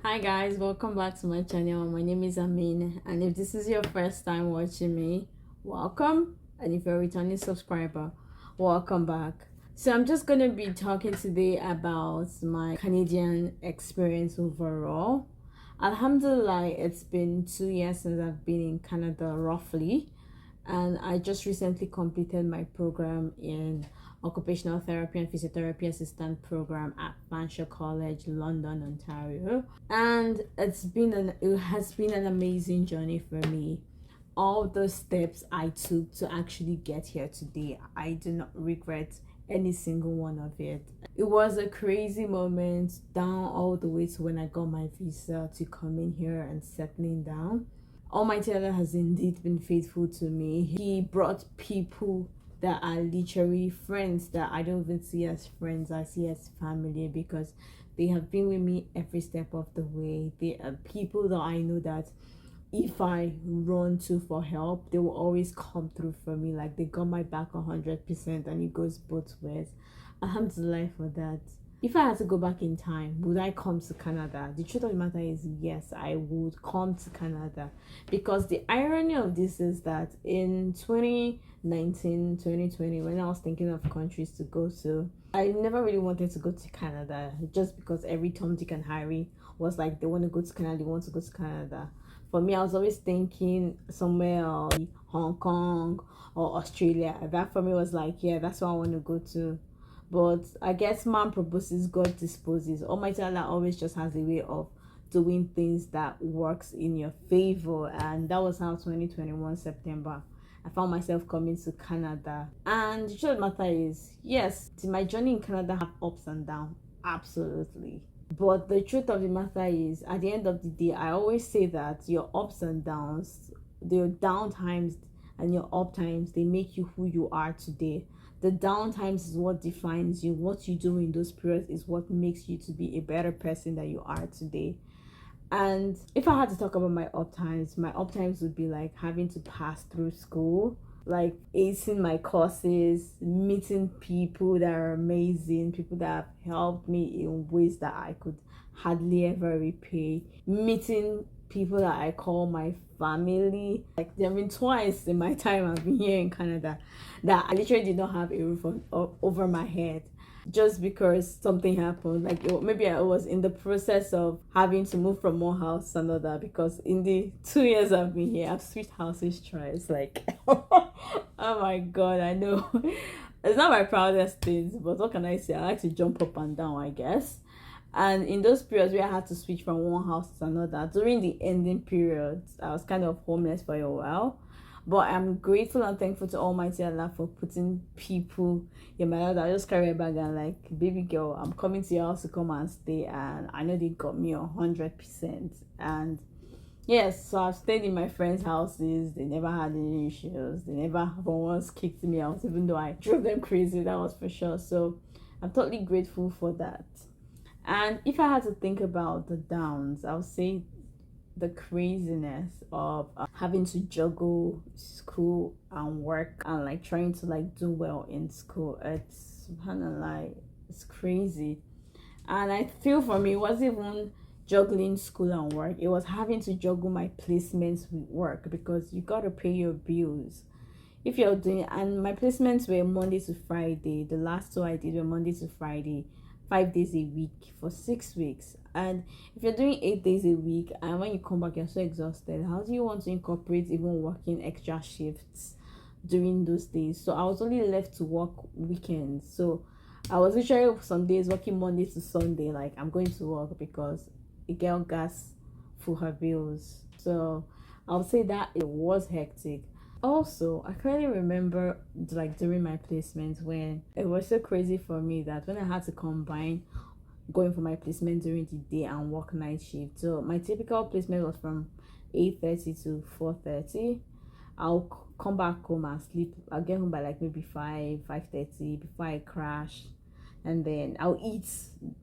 Hi guys, welcome back to my channel. My name is Amin, and if this is your first time watching me, welcome. And if you're a returning subscriber, welcome back. So I'm just gonna be talking today about my Canadian experience overall. Alhamdulillah, it's been 2 years since I've been in Canada roughly, and I just recently completed my program in occupational therapy and physiotherapy assistant program at Fanshawe College, London, Ontario. And it has been an amazing journey for me. All the steps I took to actually get here today, I do not regret any single one of it. It was a crazy moment down all the way to when I got my visa to come in here and settling down. Almighty Allah has indeed been faithful to me. He brought people that are literally friends that I don't even see as friends, I see as family, because they have been with me every step of the way. They are people that I know that if I run to for help, they will always come through for me. Like they got my back 100%, and it goes both ways. Alhamdulillah for that. If I had to go back in time, would I come to Canada? The truth of the matter is, yes, I would come to Canada, because the irony of this is that in 2019, 2020, when I was thinking of countries to go to, I never really wanted to go to Canada, just because every Tom, Dick, and Harry was like, they want to go to Canada, they want to go to Canada. For me, I was always thinking somewhere Hong Kong or Australia. That for me was like, yeah, that's what I want to go to. But I guess man proposes, God disposes. Almighty Allah always just has a way of doing things that works in your favor. And that was how 2021 September, I found myself coming to Canada. And the truth of the matter is, yes, my journey in Canada have ups and downs. Absolutely. But the truth of the matter is, at the end of the day, I always say that your ups and downs, your down times and your up times, they make you who you are today. The down times is what defines you. What you do in those periods is what makes you to be a better person that you are today. And if I had to talk about my up times would be like having to pass through school, like acing my courses, meeting people that are amazing, people that have helped me in ways that I could hardly ever repay, meeting people that I call my family. Like there have been twice in my time I've been here in Canada that I literally did not have a roof over my head, just because something happened. Like maybe I was in the process of having to move from one house to another, because in the 2 years I've been here, I've switched houses twice. Like oh my god, I know it's not my proudest things, but what can I say? I like to jump up and down, I guess. And in those periods where I had to switch from one house to another, during the ending periods, I was kind of homeless for a while. But I'm grateful and thankful to Almighty Allah for putting people in my life. I just carry a bag and like, baby girl, I'm coming to your house to come and stay. And I know they got me 100%. And yes, so I've stayed in my friends' houses. They never had any issues. They never for once kicked me out, even though I drove them crazy. That was for sure. So I'm totally grateful for that. And if I had to think about the downs, I would say the craziness of having to juggle school and work, and like trying to like do well in school. It's kind of like, it's crazy. And I feel for me, it wasn't even juggling school and work, it was having to juggle my placements with work, because you got to pay your bills if you're doing. And my placements were Monday to Friday. The last two I did were Monday to Friday, 5 days a week for 6 weeks. And if you're doing 8 days a week, and when you come back you're so exhausted, how do you want to incorporate even working extra shifts during those days? So I was only left to work weekends. So I was literally some days working Monday to Sunday, like I'm going to work because a girl gas for her bills. So I would say that it was hectic. Also, I clearly remember like during my placement when it was so crazy for me that when I had to combine going for my placement during the day and work night shift. So my typical placement was from 8:30 to 4:30. I'll come back home and sleep. I'll get home by like maybe 5:30 before I crash. And then I'll eat,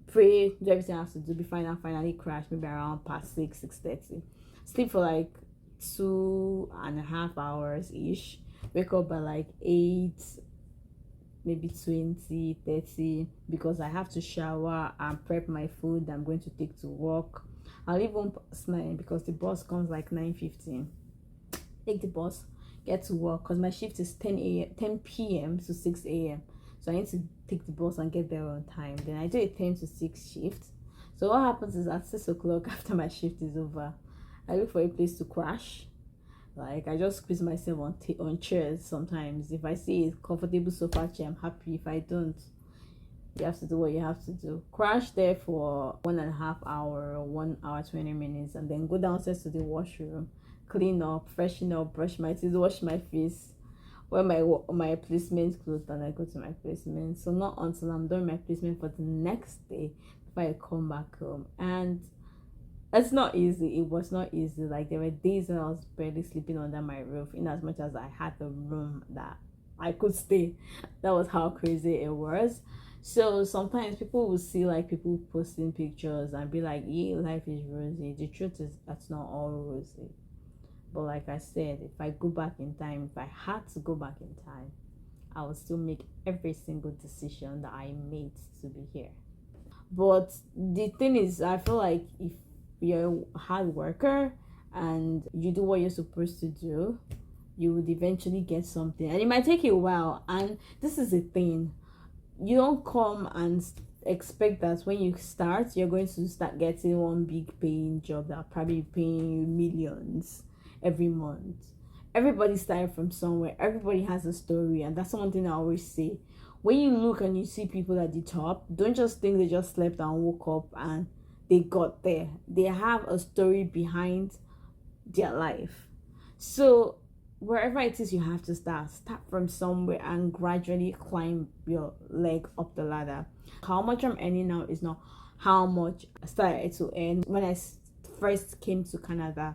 pray, do everything I have to do before I finally crash, maybe around past 6:30. Sleep for like 2.5 hours ish. Wake up by like 8, maybe 20:30, because I have to shower and prep my food I'm going to take to work. I'll leave 1 past 9 because the bus comes like 9:15. Take the bus, get to work because my shift is 10 p.m. to 6 a.m. So I need to take the bus and get there on time. Then I do a 10 to 6 shift. So what happens is at 6 o'clock after my shift is over, I look for a place to crash. Like I just squeeze myself on chairs sometimes. If I see a comfortable sofa chair, I'm happy. If I don't, you have to do what you have to do. Crash there for 1.5 hour, 1 hour 20 minutes, and then go downstairs to the washroom, clean up, freshen up, brush my teeth, wash my face, wear my placement clothes, and I go to my placement. So not until I'm done my placement for the next day before I come back home. And it's not easy. It was not easy. Like there were days when I was barely sleeping under my roof, in as much as I had a room that I could stay. That was how crazy it was. So sometimes people will see like people posting pictures and be like, yeah, life is rosy. The truth is that's not all rosy. But like I said, if I go back in time, if I had to go back in time, I would still make every single decision that I made to be here. But the thing is, I feel like if you're a hard worker and you do what you're supposed to do, you would eventually get something. And it might take you a while. And this is the thing. You don't come and expect that when you start, you're going to start getting one big paying job that probably paying you millions every month. Everybody started from somewhere. Everybody has a story. And that's one thing I always say. When you look and you see people at the top, don't just think they just slept and woke up and they got there. They have a story behind their life. So wherever it is you have to start from somewhere and gradually climb your leg up the ladder. How much I'm earning now is not how much I started to earn when I first came to Canada.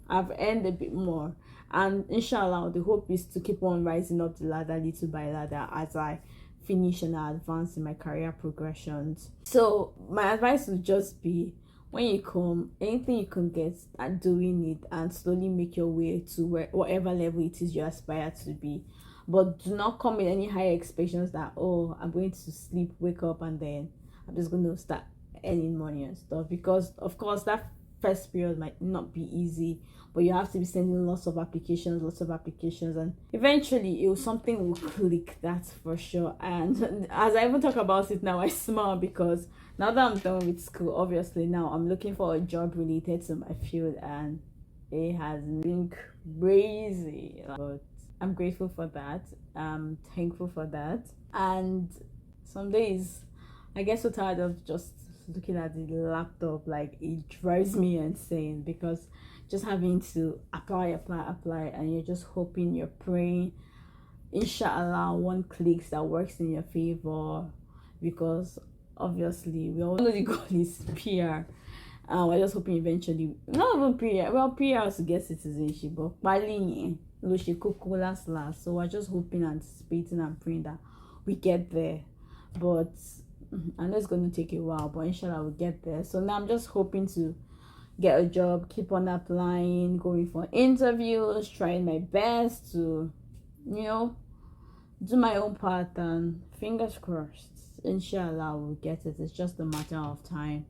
I've earned a bit more, and inshallah the hope is to keep on rising up the ladder little by ladder as I finish and advance in my career progressions. So my advice would just be, when you come, anything you can get at doing it and slowly make your way to whatever level it is you aspire to be. But do not come with any high expectations that, oh, I'm going to sleep, wake up, and then I'm just going to start earning money and stuff. Because of course that first period might not be easy, but you have to be sending lots of applications, and eventually something will click, that's for sure. And as I even talk about it now, I smile because now that I'm done with school, obviously now I'm looking for a job related to my field, and it has been crazy, but I'm grateful for that. I'm thankful for that. And some days I get so tired of just looking at the laptop, like it drives me insane, because just having to apply, and you're just hoping, you're praying, inshallah one clicks that works in your favor, because obviously we all know the goal is PR. We're just hoping eventually, not even PR, well, PR is to get citizenship, but last. So we're just hoping, anticipating, and praying that we get there. But I know it's going to take a while, but inshallah we'll get there. So now I'm just hoping to get a job, keep on applying, going for interviews, trying my best to, do my own part, and fingers crossed, inshallah we'll get it. It's just a matter of time.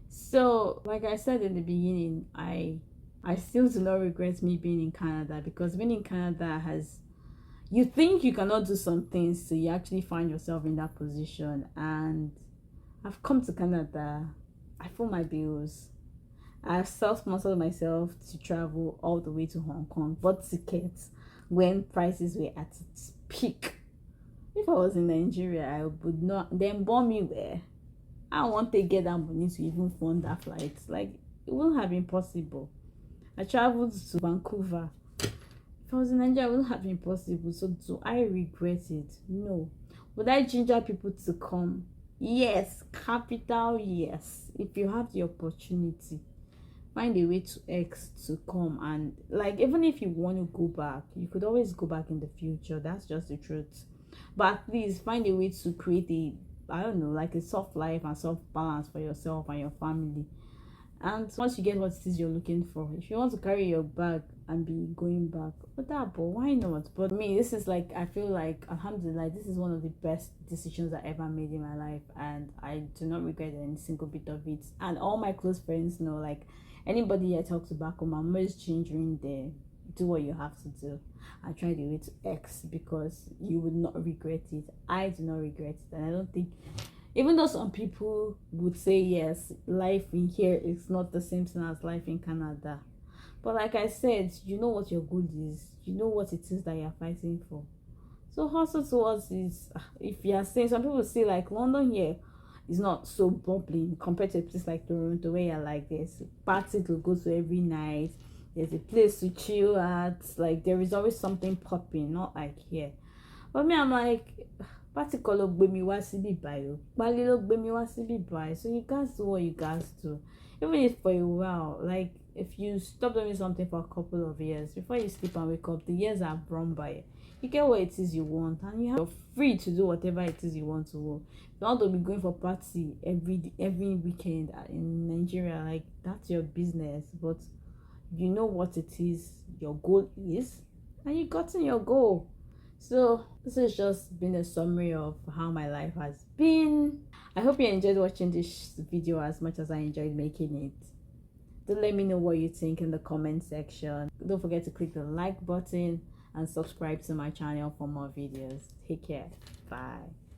So like I said in the beginning, I still do not regret me being in Canada, because being in Canada you think you cannot do some things, so you actually find yourself in that position. And I've come to Canada, I fill my bills, I've self-sponsored myself to travel all the way to Hong Kong, bought tickets when prices were at its peak. If I was in Nigeria, I would not, then bomb me where I want to get that money to even fund that flight. Like, it wouldn't have been possible. I traveled to Vancouver. If I was in Nigeria, it wouldn't have been possible. So do I regret it? No. Would I ginger people to come? Yes. Capital yes. If you have the opportunity, find a way to to come. And like, even if you want to go back, you could always go back in the future. That's just the truth. But please find a way to create like a soft life and soft balance for yourself and your family. And once you get what it is you're looking for, if you want to carry your bag and be going back, but why not? But me, this is like, I feel like, alhamdulillah, this is one of the best decisions I ever made in my life, and I do not regret any single bit of it. And all my close friends know, like, anybody I talk to back home, I'm always changing there. Do what you have to do. I try the way to X because you would not regret it. I do not regret it, and I don't think, even though some people would say yes, life in here is not the same thing as life in Canada, but like I said, you know what your goal is, you know what it is that you're fighting for, so hustle towards it. If you are saying, some people say like London here is not so bubbling compared to a place like Toronto where you're like, there's party to go to every night, there's a place to chill at, like there is always something popping, not like here. But me, I'm like, particle ló gbé mi wá síbí báyìí, pálí ló gbé mi wá síbí báyìí, so you guys do what you guys do, even if for a while. Like if you stop doing something for a couple of years, before you sleep and wake up, the years have run by, you get what it is you want, and you're free to do whatever it is you want to do. You want to be going for party every weekend in Nigeria, like that's your business, but you know what it is your goal is, and you gotten your goal. So this has just been a summary of how my life has been. I hope you enjoyed watching this video as much as I enjoyed making it. Do let me know what you think in the comment section. Don't forget to click the like button and subscribe to my channel for more videos. Take care. Bye.